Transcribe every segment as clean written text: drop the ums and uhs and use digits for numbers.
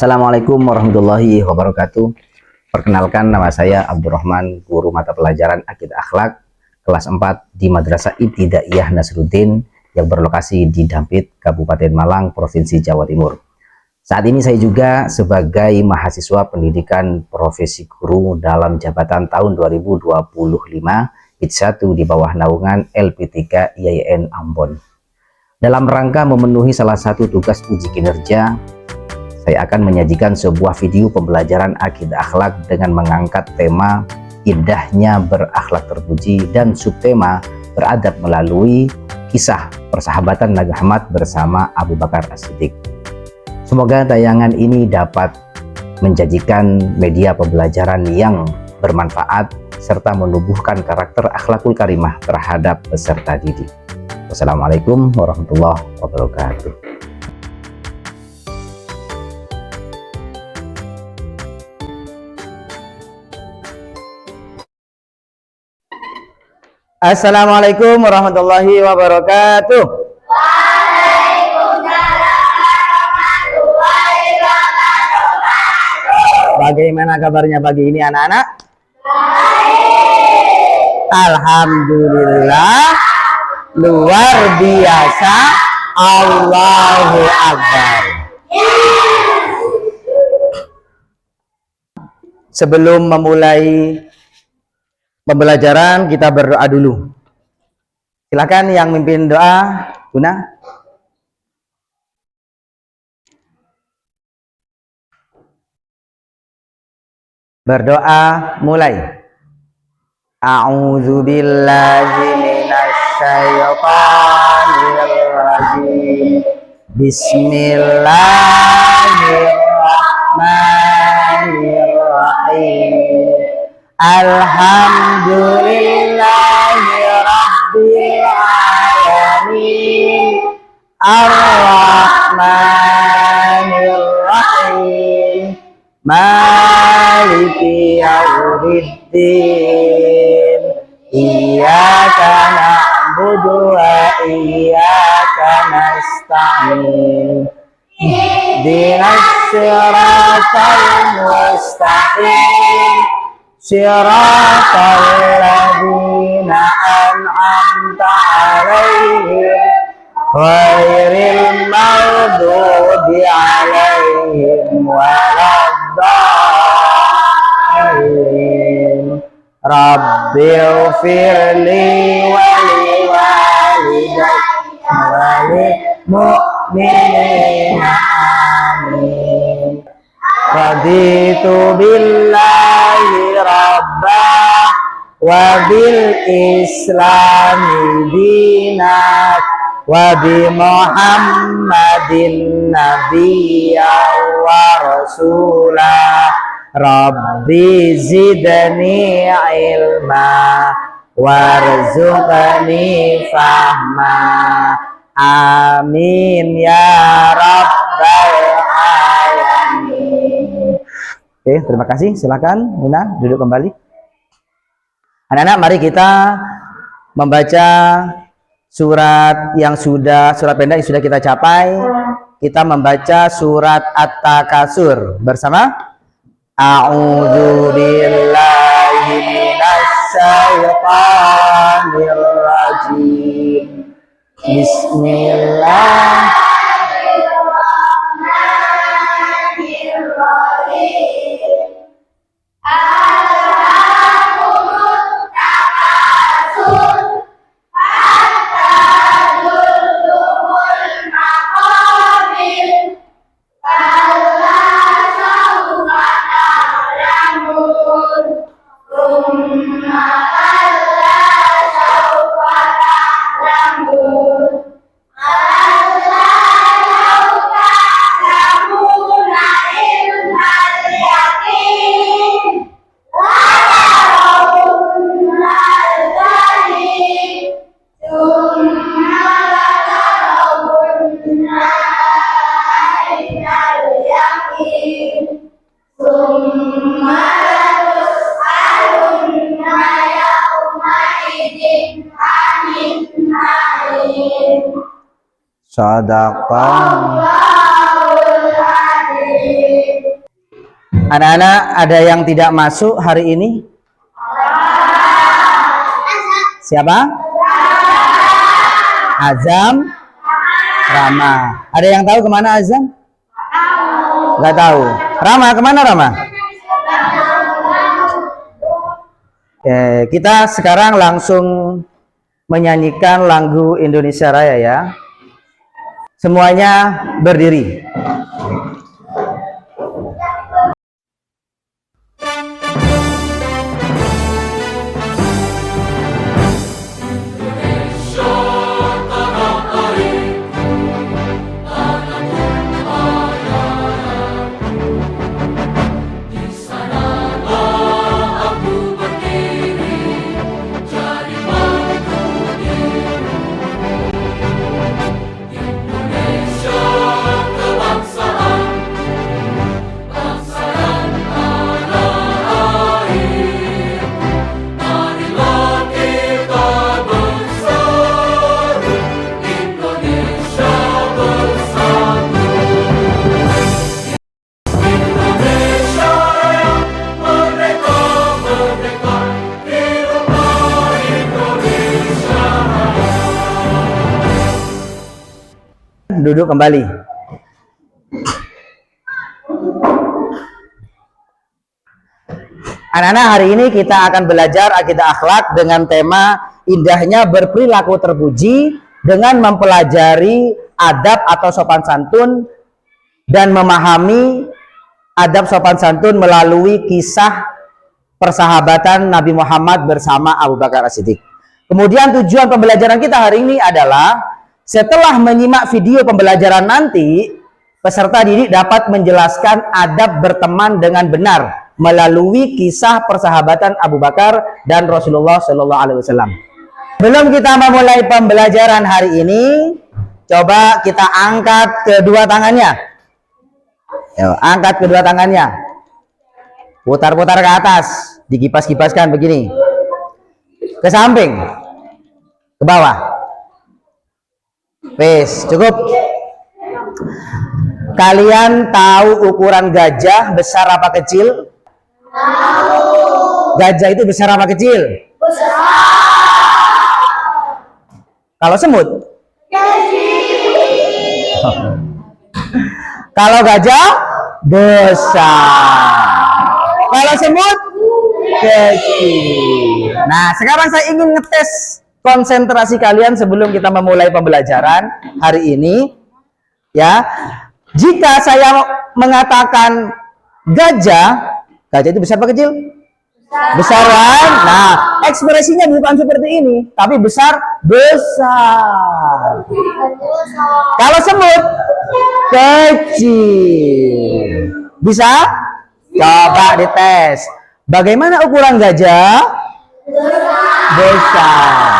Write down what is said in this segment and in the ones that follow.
Assalamualaikum warahmatullahi wabarakatuh. Perkenalkan, nama saya Abdurrahman, guru mata pelajaran Akidah Akhlak kelas 4 di Madrasah Ibtidaiyah Nasruddin yang berlokasi di Dampit, Kabupaten Malang, Provinsi Jawa Timur. Saat ini saya juga sebagai mahasiswa pendidikan profesi guru dalam jabatan tahun 2025 IT1 di bawah naungan LP3 IAIN Ambon. Dalam rangka memenuhi salah satu tugas uji kinerja, saya akan menyajikan sebuah video pembelajaran akidah akhlak dengan mengangkat tema indahnya berakhlak terpuji dan subtema beradab melalui kisah persahabatan Nabi Muhammad bersama Abu Bakar As-Siddiq. Semoga tayangan ini dapat menjadikan media pembelajaran yang bermanfaat serta menumbuhkan karakter akhlakul karimah terhadap peserta didik. Wassalamualaikum warahmatullahi wabarakatuh. Assalamualaikum warahmatullahi wabarakatuh. Bagaimana kabarnya pagi ini anak-anak? Alhamdulillah, luar biasa, Allahu Akbar. Sebelum memulai pembelajaran, kita berdoa dulu. Silakan yang mimpin doa, Guna. Berdoa mulai. A'udzu billahi minasyaitonir rajim. Bismillahirrahmanirrahim. Alhamdulillahi rabbil alamin. Ar-Rahmanir Rahim. Maliki yaumiddin. Iyyaka na'budu wa iyyaka nasta'in. Ihdinas siratal mustaqim. Siratal ladzina an'amta 'alaihim ghairil maghdubi 'alaihim waladdallin. Rabbighfirli wa liwalidayya wa lil mu'minina amin. Raditu billahi rabbah wa bil islami dinak wa bi muhammadin nabiyya wa rasulah. Rabbi zidni ilma warzuqni fahma. Amin ya rabbal alamin. Oke, terima kasih. Silakan Nina duduk kembali. Anak-anak, mari kita membaca surat pendek yang sudah kita capai. Kita membaca surat At-Takasur bersama. A'udzu billahi minasyaitonir rajim. Bismillah. Sadaqallahul azim. Anak-anak, ada yang tidak masuk hari ini? Siapa? Azam, Rama. Ada yang tahu kemana Azam? Nggak tahu. Rama kemana Rama? Kita sekarang langsung menyanyikan lagu Indonesia Raya ya. Semuanya berdiri. Duduk kembali. Anak-anak, hari ini kita akan belajar akidah akhlak dengan tema indahnya berperilaku terpuji dengan mempelajari adab atau sopan santun dan memahami adab sopan santun melalui kisah persahabatan Nabi Muhammad bersama Abu Bakar As-Siddiq. Kemudian tujuan pembelajaran kita hari ini adalah setelah menyimak video pembelajaran nanti, peserta didik dapat menjelaskan adab berteman dengan benar melalui kisah persahabatan Abu Bakar dan Rasulullah Shallallahu Alaihi Wasallam. Belum kita memulai pembelajaran hari ini, coba kita angkat kedua tangannya. Yo, angkat kedua tangannya. Putar-putar ke atas, dikipas-kipaskan begini. Ke samping, ke bawah. Wes, cukup. Kalian tahu ukuran gajah besar apa kecil? Tahu. Gajah itu besar apa kecil? Besar. Kalau semut? Kecil. Kalau gajah? Besar. Kalau semut? Kecil. Nah, sekarang saya ingin ngetes konsentrasi kalian sebelum kita memulai pembelajaran hari ini ya. Jika saya mengatakan gajah itu besar apa kecil? Besar kan? Nah, ekspresinya bukan seperti ini, tapi besar. Kalau semut kecil. Bisa? Coba dites. Bagaimana ukuran gajah? Besar.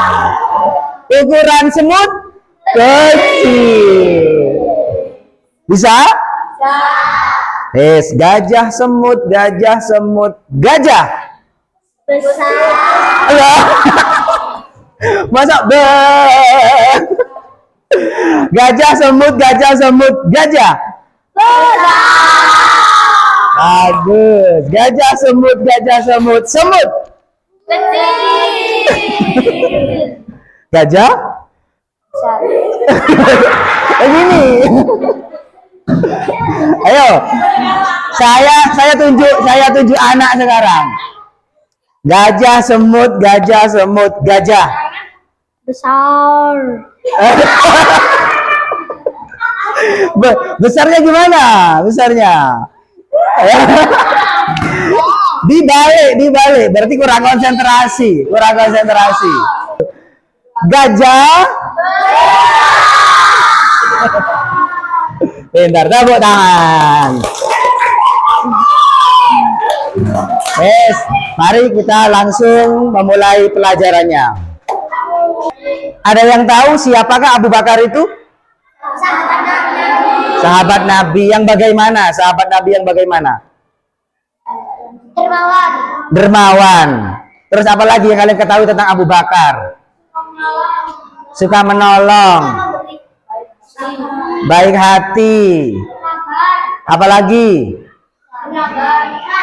Ukuran semut kecil. Bisa? Yes, gajah semut, gajah semut, gajah besar. Masa gajah semut, gajah semut, gajah besar. Bagus. Gajah semut, semut kecil. Gajah besar. Begini. Ayo. Saya tunjuk anak sekarang. Gajah semut, gajah besar. Besarnya gimana? Besarnya? Dibalik. Berarti kurang konsentrasi. Gajah. Bentar, tepuk tangan. Yes, mari kita langsung memulai pelajarannya. Ada yang tahu siapakah Abu Bakar itu? Sahabat Nabi yang bagaimana? Sahabat Nabi yang bagaimana? Dermawan. Terus apa lagi yang kalian ketahui tentang Abu Bakar? Suka menolong, baik hati. Apa lagi?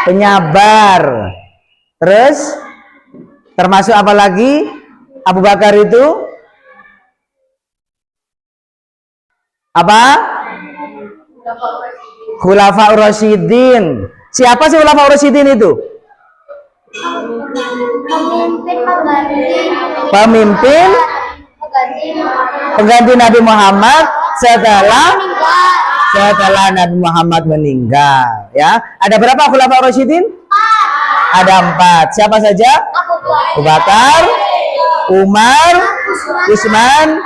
Penyabar. Terus termasuk apa lagi? Abu Bakar itu apa? Khulafaur Rasyidin. Siapa sih Khulafaur Rasyidin itu? Pemimpin pengganti Nabi Muhammad setelah Nabi Muhammad meninggal. Ya, ada berapa Khulafaur Rasyidin? Ada 4. Siapa saja? Abu Bakar, Umar, Utsman,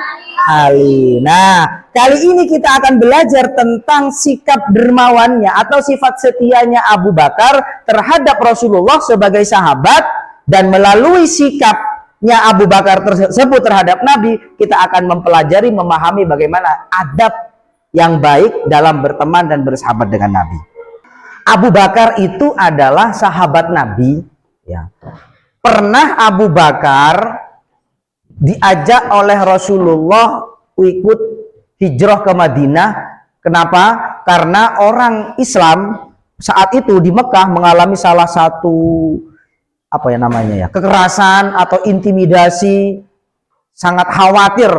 Ali. Nah, kali ini kita akan belajar tentang sikap dermawannya atau sifat setianya Abu Bakar terhadap Rasulullah sebagai sahabat, dan melalui sikapnya Abu Bakar tersebut terhadap Nabi, kita akan mempelajari, memahami bagaimana adab yang baik dalam berteman dan bersahabat dengan Nabi. Abu Bakar itu adalah sahabat Nabi, ya. Pernah Abu Bakar diajak oleh Rasulullah ikut hijrah ke Madinah. Kenapa? Karena orang Islam saat itu di Mekah mengalami salah satu kekerasan atau intimidasi, sangat khawatir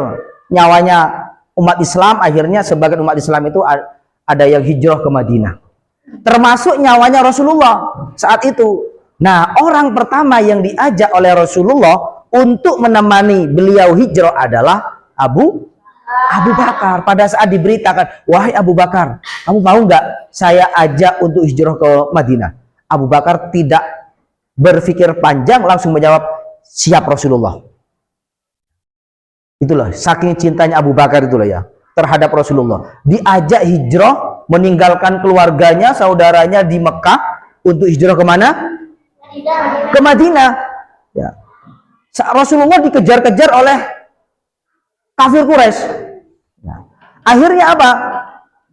nyawanya umat Islam. Akhirnya sebagian umat Islam itu ada yang hijrah ke Madinah, termasuk nyawanya Rasulullah saat itu. Nah, orang pertama yang diajak oleh Rasulullah untuk menemani beliau hijrah adalah Abu Bakar. Pada saat diberitakan, wahai Abu Bakar, kamu mau nggak saya ajak untuk hijrah ke Madinah? Abu Bakar tidak berpikir panjang, langsung menjawab, siap Rasulullah. Itulah saking cintanya Abu Bakar itulah ya terhadap Rasulullah. Diajak hijrah, meninggalkan keluarganya, saudaranya di Mekah untuk hijrah kemana? Ke Madinah. Ya. Rasulullah dikejar-kejar oleh kafir Quraisy. Ya. Akhirnya apa?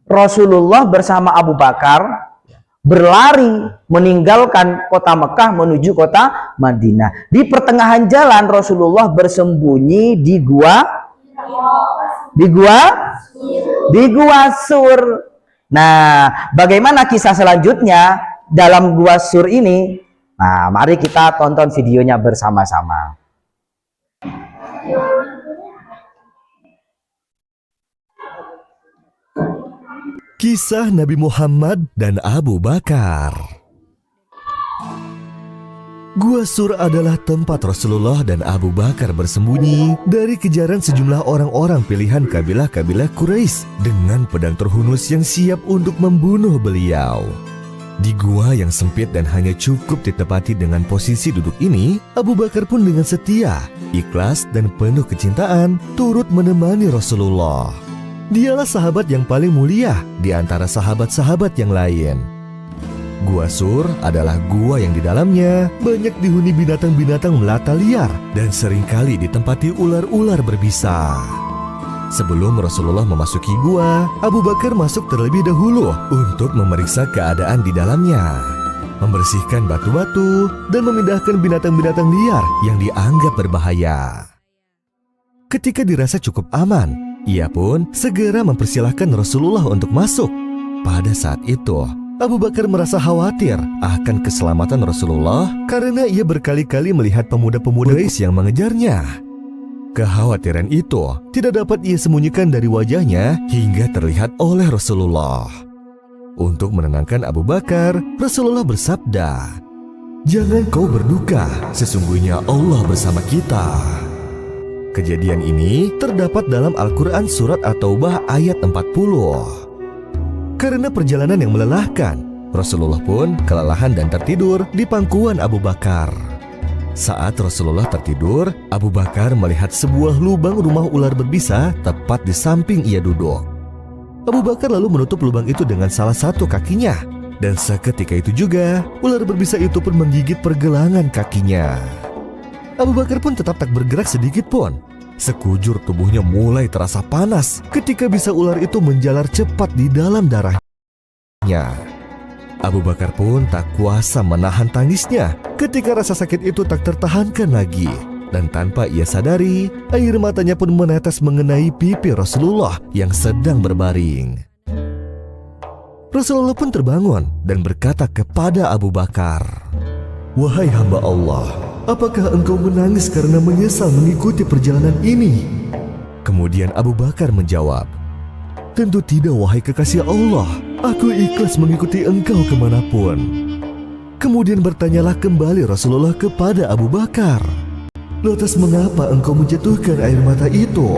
Rasulullah bersama Abu Bakar berlari meninggalkan kota Mekah menuju kota Madinah. Di pertengahan jalan Rasulullah bersembunyi di gua Sur. Nah, bagaimana kisah selanjutnya dalam gua Sur ini? Nah, mari kita tonton videonya bersama-sama. Kisah Nabi Muhammad dan Abu Bakar. Gua Sur adalah tempat Rasulullah dan Abu Bakar bersembunyi dari kejaran sejumlah orang-orang pilihan kabilah-kabilah Quraisy dengan pedang terhunus yang siap untuk membunuh beliau. Di gua yang sempit dan hanya cukup ditepati dengan posisi duduk ini, Abu Bakar pun dengan setia, ikhlas dan penuh kecintaan turut menemani Rasulullah. Dialah sahabat yang paling mulia di antara sahabat-sahabat yang lain. Gua Sur adalah gua yang di dalamnya banyak dihuni binatang-binatang melata liar dan seringkali ditempati ular-ular berbisa. Sebelum Rasulullah memasuki gua, Abu Bakar masuk terlebih dahulu untuk memeriksa keadaan di dalamnya, membersihkan batu-batu dan memindahkan binatang-binatang liar yang dianggap berbahaya. Ketika dirasa cukup aman, ia pun segera mempersilahkan Rasulullah untuk masuk. Pada saat itu, Abu Bakar merasa khawatir akan keselamatan Rasulullah karena ia berkali-kali melihat pemuda-pemuda Quraisy yang mengejarnya. Kekhawatiran itu tidak dapat ia sembunyikan dari wajahnya hingga terlihat oleh Rasulullah. Untuk menenangkan Abu Bakar, Rasulullah bersabda, "Jangan kau berduka, sesungguhnya Allah bersama kita." Kejadian ini terdapat dalam Al-Quran Surat At-Taubah ayat 40. Karena perjalanan yang melelahkan, Rasulullah pun kelelahan dan tertidur di pangkuan Abu Bakar. Saat Rasulullah tertidur, Abu Bakar melihat sebuah lubang rumah ular berbisa tepat di samping ia duduk. Abu Bakar lalu menutup lubang itu dengan salah satu kakinya, dan seketika itu juga ular berbisa itu pun menggigit pergelangan kakinya. Abu Bakar pun tetap tak bergerak sedikit pun. Sekujur tubuhnya mulai terasa panas ketika bisa ular itu menjalar cepat di dalam darahnya. Abu Bakar pun tak kuasa menahan tangisnya ketika rasa sakit itu tak tertahankan lagi. Dan tanpa ia sadari, air matanya pun menetes mengenai pipi Rasulullah yang sedang berbaring. Rasulullah pun terbangun dan berkata kepada Abu Bakar, "Wahai hamba Allah, apakah engkau menangis karena menyesal mengikuti perjalanan ini?" Kemudian Abu Bakar menjawab, "Tentu tidak, wahai kekasih Allah. Aku ikhlas mengikuti engkau kemanapun." Kemudian bertanyalah kembali Rasulullah kepada Abu Bakar, "Lantas mengapa engkau menjatuhkan air mata itu?"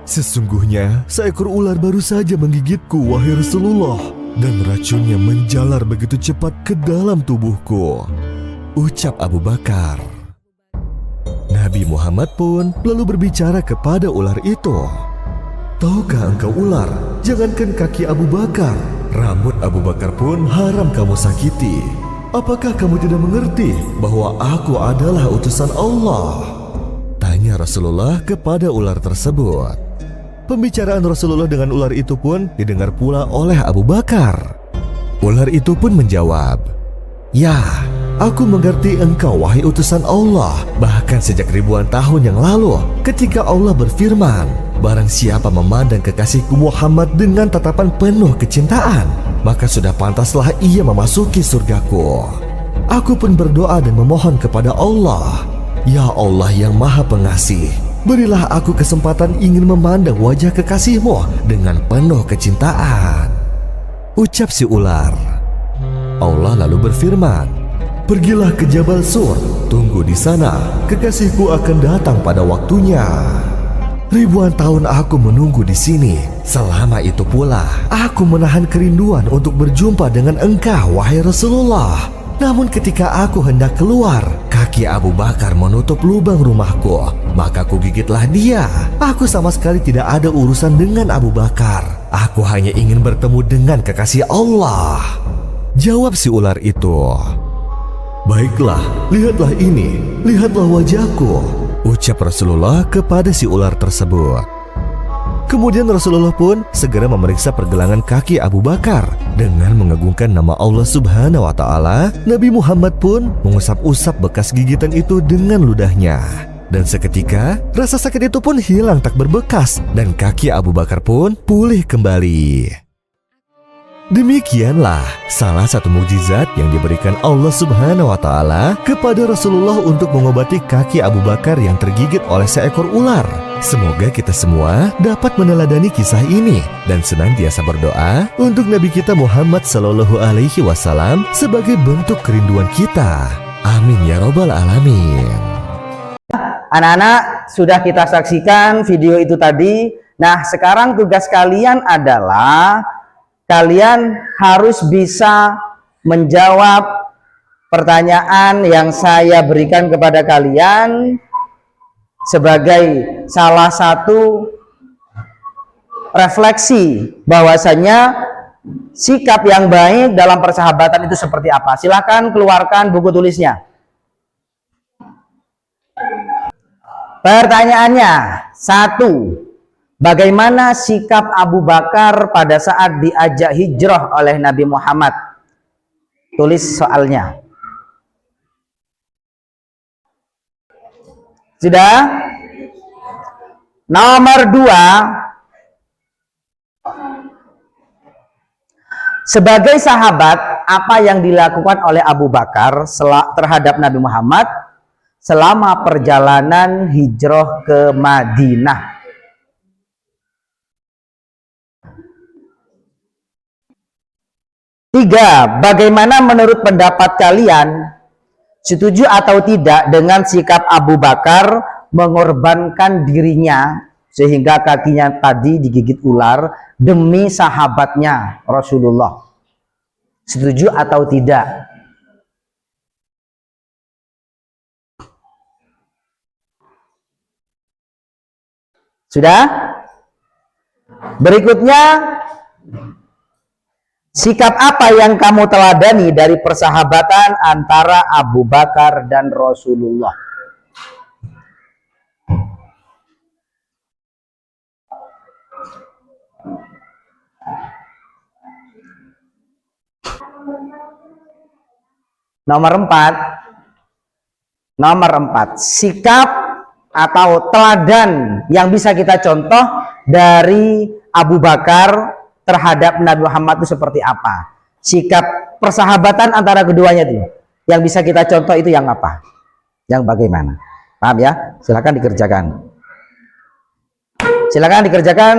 "Sesungguhnya seekor ular baru saja menggigitku, wahai Rasulullah, dan racunnya menjalar begitu cepat ke dalam tubuhku," ucap Abu Bakar. Nabi Muhammad pun lalu berbicara kepada ular itu, "Tahukah engkau ular, jangankan kaki Abu Bakar, rambut Abu Bakar pun haram kamu sakiti. Apakah kamu tidak mengerti bahwa aku adalah utusan Allah?" Tanya Rasulullah kepada ular tersebut. Pembicaraan Rasulullah dengan ular itu pun didengar pula oleh Abu Bakar. Ular itu pun menjawab, "Ya, aku mengerti engkau, wahai utusan Allah. Bahkan sejak ribuan tahun yang lalu, ketika Allah berfirman, 'Barang siapa memandang kekasihku Muhammad dengan tatapan penuh kecintaan, maka sudah pantaslah ia memasuki surgaku.' Aku pun berdoa dan memohon kepada Allah, 'Ya Allah yang Maha Pengasih, berilah aku kesempatan ingin memandang wajah kekasihmu dengan penuh kecintaan.' Ucap si ular. Allah lalu berfirman, 'Pergilah ke Jabal Sur, tunggu di sana, kekasihku akan datang pada waktunya.' Ribuan tahun aku menunggu di sini. Selama itu pula, aku menahan kerinduan untuk berjumpa dengan engkau, wahai Rasulullah. Namun ketika aku hendak keluar, kaki Abu Bakar menutup lubang rumahku. Maka kugigitlah dia. Aku sama sekali tidak ada urusan dengan Abu Bakar. Aku hanya ingin bertemu dengan kekasih Allah." Jawab si ular itu, "Baiklah, lihatlah ini, lihatlah wajahku," ucap Rasulullah kepada si ular tersebut. Kemudian Rasulullah pun segera memeriksa pergelangan kaki Abu Bakar. Dengan mengagungkan nama Allah Subhanahu wa Ta'ala, Nabi Muhammad pun mengusap-usap bekas gigitan itu dengan ludahnya. Dan seketika rasa sakit itu pun hilang tak berbekas, dan kaki Abu Bakar pun pulih kembali. Demikianlah salah satu mukjizat yang diberikan Allah Subhanahu wa Ta'ala kepada Rasulullah untuk mengobati kaki Abu Bakar yang tergigit oleh seekor ular. Semoga kita semua dapat meneladani kisah ini dan senantiasa berdoa untuk Nabi kita Muhammad Sallallahu Alaihi Wasallam sebagai bentuk kerinduan kita. Amin ya Rabbal Alamin. Anak-anak, sudah kita saksikan video itu tadi. Nah, sekarang tugas kalian adalah kalian harus bisa menjawab pertanyaan yang saya berikan kepada kalian sebagai salah satu refleksi bahwasanya sikap yang baik dalam persahabatan itu seperti apa. Silakan keluarkan buku tulisnya. Pertanyaannya, 1. Bagaimana sikap Abu Bakar pada saat diajak hijrah oleh Nabi Muhammad? Tulis soalnya. Sudah? Nomor 2. Sebagai sahabat, apa yang dilakukan oleh Abu Bakar terhadap Nabi Muhammad selama perjalanan hijrah ke Madinah? Tiga, bagaimana menurut pendapat kalian, setuju atau tidak dengan sikap Abu Bakar mengorbankan dirinya sehingga kakinya tadi digigit ular demi sahabatnya Rasulullah? Setuju atau tidak? Sudah? Berikutnya, sikap apa yang kamu teladani dari persahabatan antara Abu Bakar dan Rasulullah? Nomor 4, sikap atau teladan yang bisa kita contoh dari Abu Bakar terhadap Nabi Muhammad itu seperti apa? Sikap persahabatan antara keduanya itu. Yang bisa kita contoh itu yang apa? Yang bagaimana? Paham ya? Silakan dikerjakan. Silakan dikerjakan,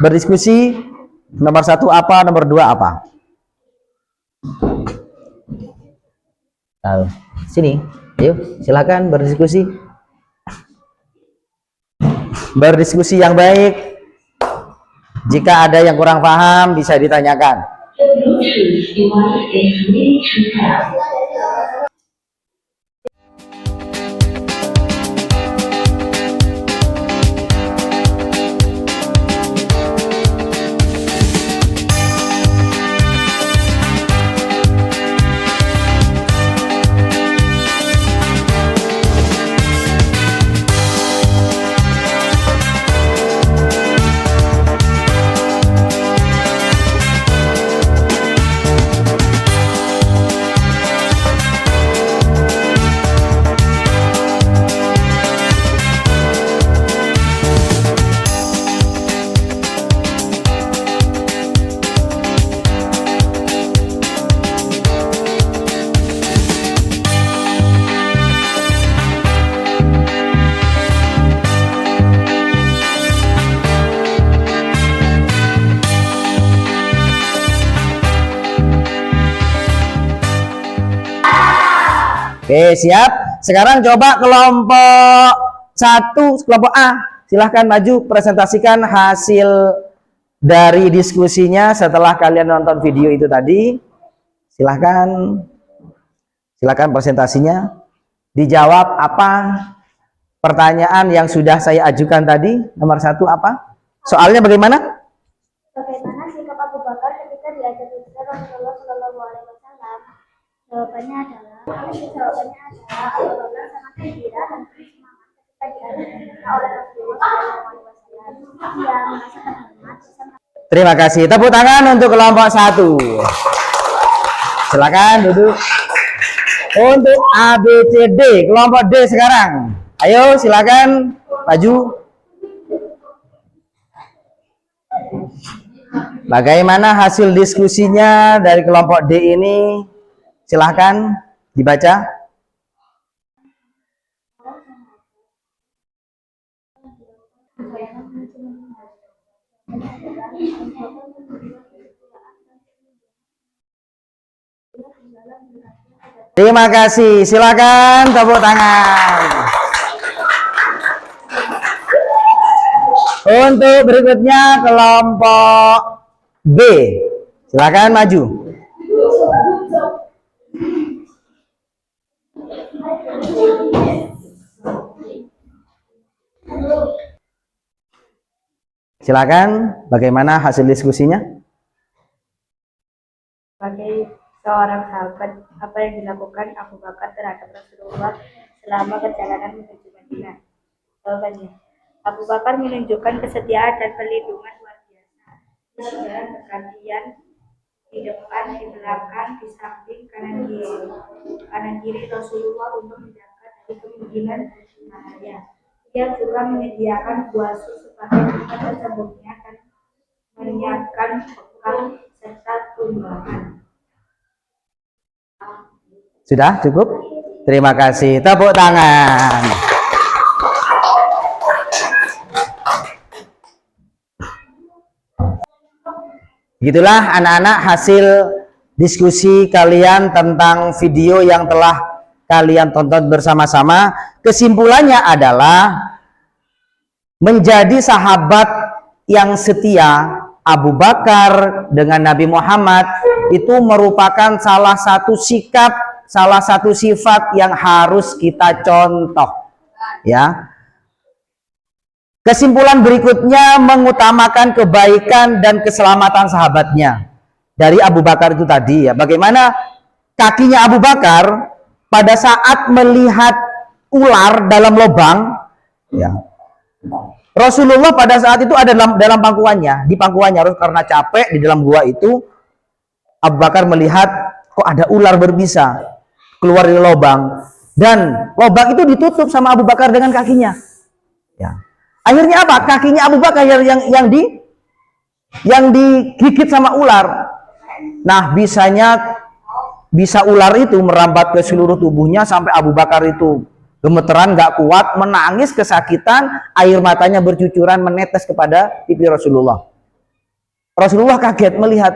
berdiskusi. Nomor 1 apa, nomor 2 apa? Sini, yuk silakan berdiskusi. Berdiskusi yang baik. Jika ada yang kurang paham bisa ditanyakan. Oke, siap. Sekarang coba kelompok 1, kelompok A. Silahkan maju, presentasikan hasil dari diskusinya setelah kalian nonton video itu tadi. Silahkan. Silahkan presentasinya. Dijawab apa pertanyaan yang sudah saya ajukan tadi. Nomor 1 apa? Soalnya bagaimana? Bagaimana sikap Abu Bakar ketika diajak bicara Rasulullah Shallallahu Alaihi Wasallam? Jawabannya adalah Abu Bakar sangat gembira dan penuh semangat ketika diajak oleh Rasulullah Shallallahu Alaihi Wasallam. Ia merasakan hormat bersama. Terima kasih. Tepuk tangan untuk kelompok 1. Silakan duduk. Untuk A, B, C, D, kelompok D sekarang. Ayo silakan maju. Bagaimana hasil diskusinya dari kelompok D ini? Silahkan dibaca. Terima kasih. Silakan tepuk tangan. Untuk berikutnya kelompok B. Silakan maju. Silakan, bagaimana hasil diskusinya? Sebagai seorang sahabat, apa yang dilakukan Abu Bakar terhadap Rasulullah selama perjalanan menuju Madinah? Jawabannya, Abu Bakar menunjukkan kesetiaan dan perlindungan luar biasa. Di jalan bergantian, di depan, di belakang, di samping, kanan kiri Rasulullah untuk menjaga dari kemungkinan bahaya. Ia juga menyediakan buah susu sebagai tempat tersembunyinya dan menyiapkan bekal serta tumbangan. Sudah cukup? Terima kasih. Tepuk tangan. Gitulah anak-anak hasil diskusi kalian tentang video yang telah kalian tonton bersama-sama. Kesimpulannya adalah menjadi sahabat yang setia Abu Bakar dengan Nabi Muhammad itu merupakan salah satu sikap, salah satu sifat yang harus kita contoh, ya. Kesimpulan berikutnya mengutamakan kebaikan dan keselamatan sahabatnya. Dari Abu Bakar itu tadi, ya, bagaimana kakinya Abu Bakar pada saat melihat ular dalam lubang, ya. Rasulullah pada saat itu ada dalam pangkuannya, di pangkuannya karena capek di dalam gua itu. Abu Bakar melihat kok ada ular berbisa keluar dari lubang, dan lubang itu ditutup sama Abu Bakar dengan kakinya. Ya. Akhirnya apa? Kakinya Abu Bakar yang yang digigit sama ular. Nah, bisa ular itu merambat ke seluruh tubuhnya sampai Abu Bakar itu gemeteran, gak kuat, menangis kesakitan, air matanya bercucuran menetes kepada pipi Rasulullah. Rasulullah kaget melihat,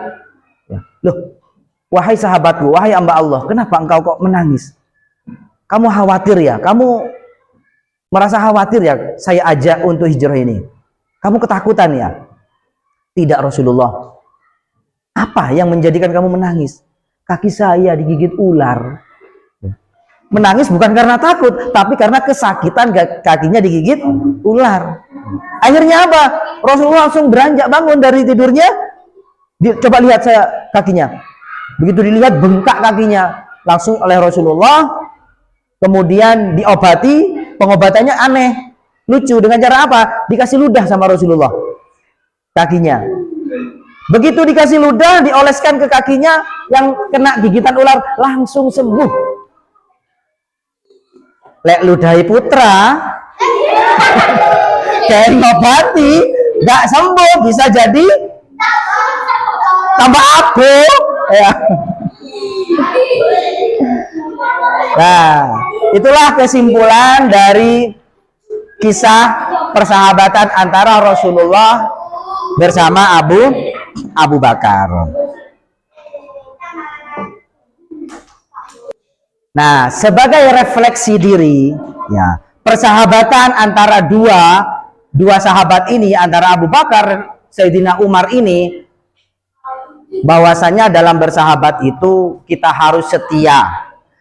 loh, wahai sahabatku, wahai hamba Allah, kenapa engkau kok menangis? Kamu khawatir ya? Kamu merasa khawatir ya saya ajak untuk hijrah ini? Kamu ketakutan ya? Tidak Rasulullah. Apa yang menjadikan kamu menangis? Kaki saya digigit ular. Menangis bukan karena takut, tapi karena kesakitan kakinya digigit ular. Akhirnya apa? Rasulullah langsung beranjak bangun dari tidurnya. Coba lihat saya kakinya. Begitu dilihat bengkak kakinya. Langsung oleh Rasulullah. Kemudian diobati. Pengobatannya aneh. Lucu. Dengan cara apa? Dikasih ludah sama Rasulullah. Kakinya. Begitu dikasih ludah, dioleskan ke kakinya yang kena gigitan ular, langsung sembuh. Lek ludahi putra kayak ngobati nggak sembuh, bisa jadi tambah abu ya. Nah, itulah kesimpulan dari kisah persahabatan antara Rasulullah bersama Abu Bakar. Nah, sebagai refleksi diri, ya, persahabatan antara dua sahabat ini, antara Abu Bakar, Sayyidina Umar ini, bahwasanya dalam bersahabat itu kita harus setia,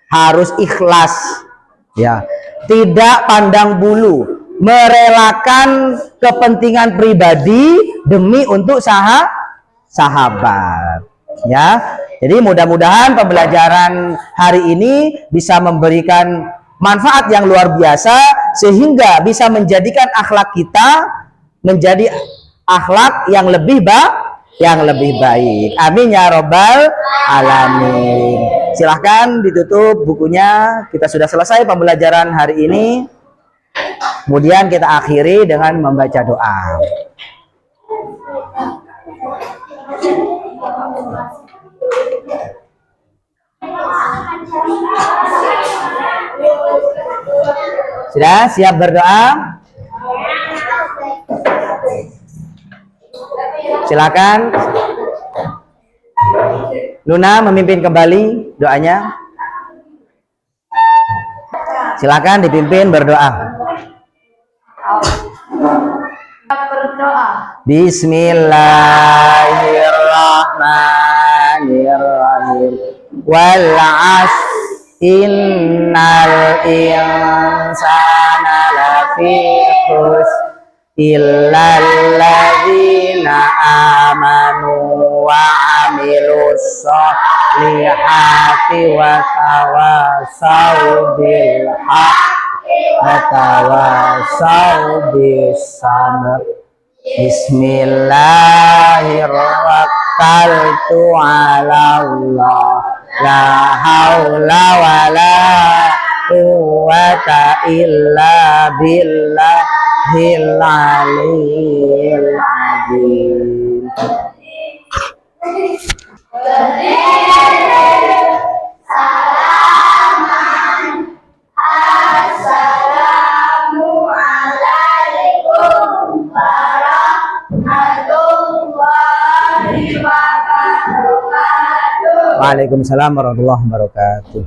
harus ikhlas, ya, tidak pandang bulu, merelakan kepentingan pribadi demi untuk sahabat, ya. Jadi mudah-mudahan pembelajaran hari ini bisa memberikan manfaat yang luar biasa sehingga bisa menjadikan akhlak kita menjadi akhlak yang lebih baik. Amin ya robbal alamin. Silahkan ditutup bukunya. Kita sudah selesai pembelajaran hari ini. Kemudian kita akhiri dengan membaca doa. Sudah siap berdoa? Silakan Luna memimpin kembali doanya. Silakan dipimpin berdoa. Berdoa. Bismillahirrahmanirrahim. Wal 'asr innal insana lafi khusr illal ladzina amanu wa 'amilus sholihati wa tawassaw bil haqqi wa tawassaw bis sabr. Bismillahirrahmanirrahim. 'ala Allah la haula wala quwwata illa billahil aliyyil azim. Waalaikumsalam warahmatullahi wabarakatuh.